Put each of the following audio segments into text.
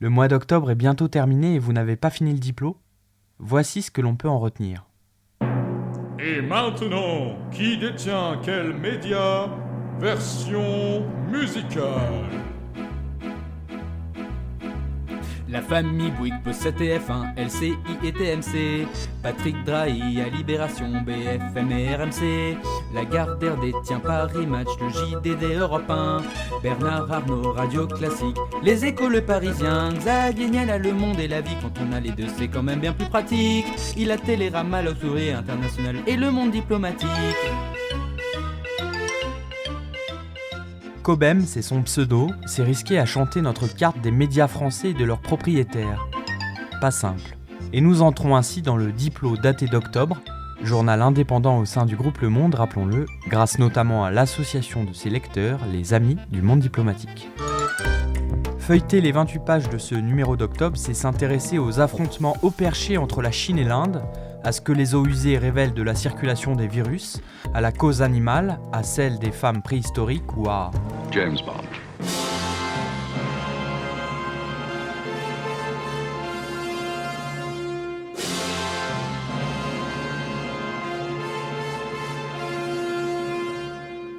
Le mois d'octobre est bientôt terminé et vous n'avez pas fini le diplôme ? Voici ce que l'on peut en retenir. Et maintenant, qui détient quel média ? Version musicale. La famille Bouygues possède TF1, LCI et TMC. Patrick Drahi à Libération, BFM et RMC. Lagardère détient Paris Match, le JDD Europe 1. Bernard Arnault, Radio Classique. Les Échos, Le Parisien. Xavier Niel a Le Monde et La Vie. Quand on a les deux, c'est quand même bien plus pratique. Il a Télérama, l'Autorité International et Le Monde Diplomatique. Cobem, c'est son pseudo, s'est risqué à chanter notre carte des médias français et de leurs propriétaires. Pas simple. Et nous entrons ainsi dans le Diplo daté d'octobre, journal indépendant au sein du groupe Le Monde, rappelons-le, grâce notamment à l'association de ses lecteurs, les Amis du Monde Diplomatique. Feuilleter les 28 pages de ce numéro d'octobre, c'est s'intéresser aux affrontements au perché entre la Chine et l'Inde, à ce que les eaux usées révèlent de la circulation des virus, à la cause animale, à celle des femmes préhistoriques ou à James Bond.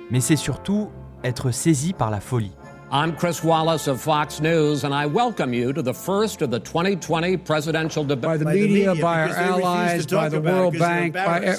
Mais c'est surtout être saisi par la folie. I'm Chris Wallace of Fox News, and I welcome you to the first of the 2020 presidential debates. By the media, by our allies, by the World Bank, by...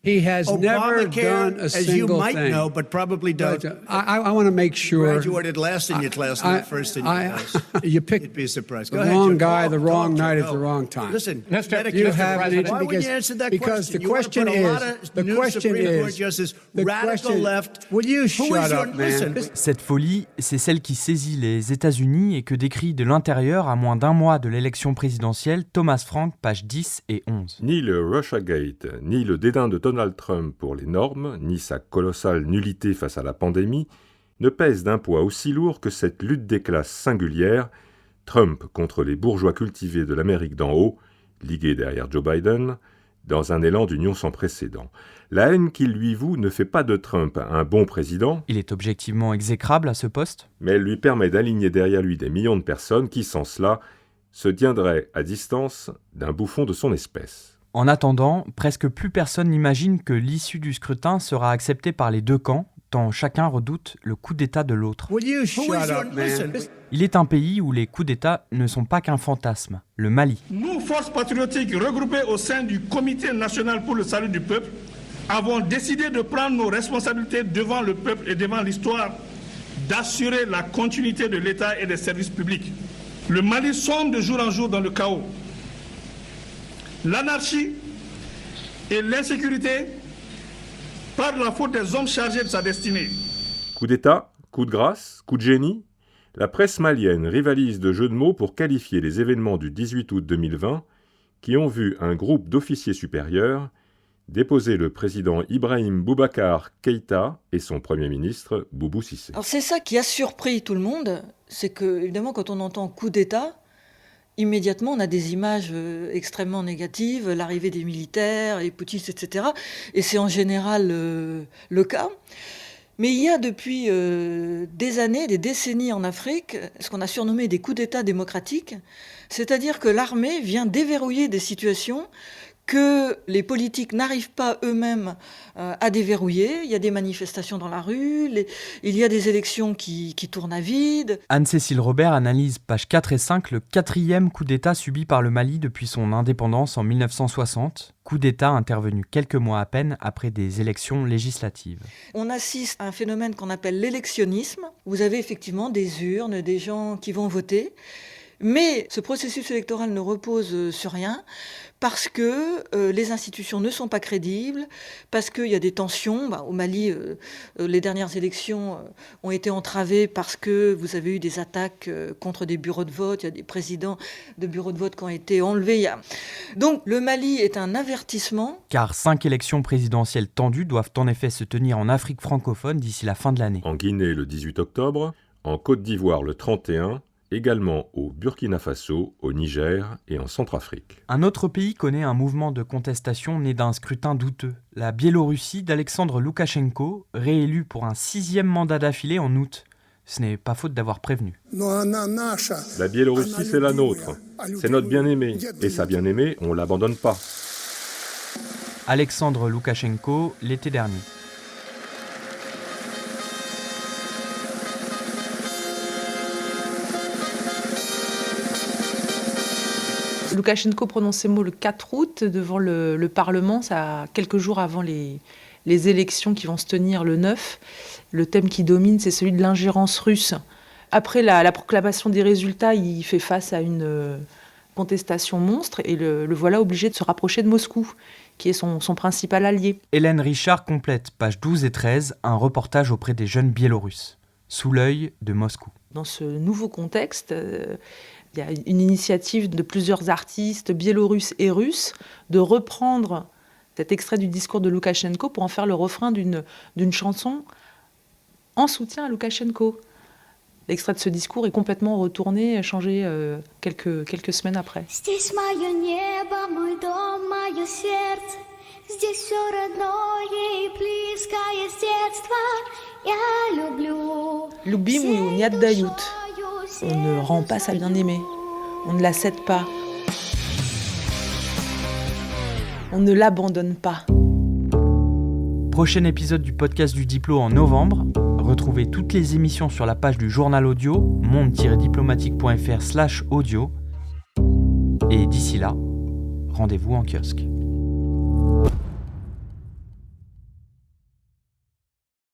He has never done a single thing. As you might know, but probably don't. I want to make sure. Graduated last in your class, not first in your class. You picked You'd be surprised. the wrong guy, the wrong night at the wrong time. Listen, you have an why would you answer that because question? the question is radical left. Will you shut up, man? Cette folie, c'est celle qui saisit les États-Unis et que décrit de l'intérieur à moins d'un mois de l'élection présidentielle Thomas Frank, pages 10 et 11. Ni le Russiagate, ni le dédain de Donald Trump pour les normes, ni sa colossale nullité face à la pandémie, ne pèsent d'un poids aussi lourd que cette lutte des classes singulière, Trump contre les bourgeois cultivés de l'Amérique d'en haut, ligués derrière Joe Biden, dans un élan d'union sans précédent. La haine qu'il lui voue ne fait pas de Trump un bon président. Il est objectivement exécrable à ce poste. Mais elle lui permet d'aligner derrière lui des millions de personnes qui, sans cela, se tiendraient à distance d'un bouffon de son espèce. En attendant, presque plus personne n'imagine que l'issue du scrutin sera acceptée par les deux camps, tant chacun redoute le coup d'État de l'autre. Il est un pays où les coups d'État ne sont pas qu'un fantasme, le Mali. Nous, forces patriotiques regroupées au sein du Comité national pour le salut du peuple, avons décidé de prendre nos responsabilités devant le peuple et devant l'histoire, d'assurer la continuité de l'État et des services publics. Le Mali sombre de jour en jour dans le chaos. L'anarchie et l'insécurité par la faute des hommes chargés de sa destinée. Coup d'État, coup de grâce, coup de génie. La presse malienne rivalise de jeux de mots pour qualifier les événements du 18 août 2020 qui ont vu un groupe d'officiers supérieurs déposer le président Ibrahim Boubacar Keïta et son premier ministre Boubou Cissé. Alors c'est ça qui a surpris tout le monde, c'est que évidemment quand on entend coup d'État, immédiatement, on a des images extrêmement négatives, l'arrivée des militaires, les putschistes, etc. Et c'est en général le cas. Mais il y a depuis des années, des décennies en Afrique, ce qu'on a surnommé des coups d'État démocratiques, c'est-à-dire que l'armée vient déverrouiller des situations que les politiques n'arrivent pas eux-mêmes à déverrouiller. Il y a des manifestations dans la rue, il y a des élections qui tournent à vide. Anne-Cécile Robert analyse pages 4 et 5 le 4e coup d'État subi par le Mali depuis son indépendance en 1960. Coup d'État intervenu quelques mois à peine après des élections législatives. On assiste à un phénomène qu'on appelle l'électionnisme. Vous avez effectivement des urnes, des gens qui vont voter. Mais ce processus électoral ne repose sur rien parce que les institutions ne sont pas crédibles, parce qu'il y a des tensions. Au Mali, les dernières élections ont été entravées parce que vous avez eu des attaques contre des bureaux de vote. Il y a des présidents de bureaux de vote qui ont été enlevés. Donc le Mali est un avertissement. Car 5 élections présidentielles tendues doivent en effet se tenir en Afrique francophone d'ici la fin de l'année. En Guinée le 18 octobre, en Côte d'Ivoire le 31, également au Burkina Faso, au Niger et en Centrafrique. Un autre pays connaît un mouvement de contestation né d'un scrutin douteux. La Biélorussie d'Alexandre Loukachenko, réélu pour un 6e mandat d'affilée en août. ce n'est pas faute d'avoir prévenu. La Biélorussie, c'est la nôtre. C'est notre bien-aimé. Et sa bien-aimée, on ne l'abandonne pas. Alexandre Loukachenko, l'été dernier. Loukachenko prononce ces mots le 4 août devant le Parlement, ça, quelques jours avant les élections qui vont se tenir le 9. Le thème qui domine, c'est celui de l'ingérence russe. Après la proclamation des résultats, il fait face à une contestation monstre et le voilà obligé de se rapprocher de Moscou, qui est son principal allié. Hélène Richard complète, pages 12 et 13, un reportage auprès des jeunes Biélorusses, sous l'œil de Moscou. Dans ce nouveau contexte, il y a une initiative de plusieurs artistes biélorusses et russes de reprendre cet extrait du discours de Loukachenko pour en faire le refrain d'une chanson en soutien à Loukachenko. L'extrait de ce discours est complètement retourné, changé quelques semaines après. Любимую не отдают. On ne rend pas sa bien-aimée. On ne la cède pas. On ne l'abandonne pas. Prochain épisode du podcast du Diplo en novembre. Retrouvez toutes les émissions sur la page du journal audio monde-diplomatique.fr/audio. Et d'ici là, rendez-vous en kiosque.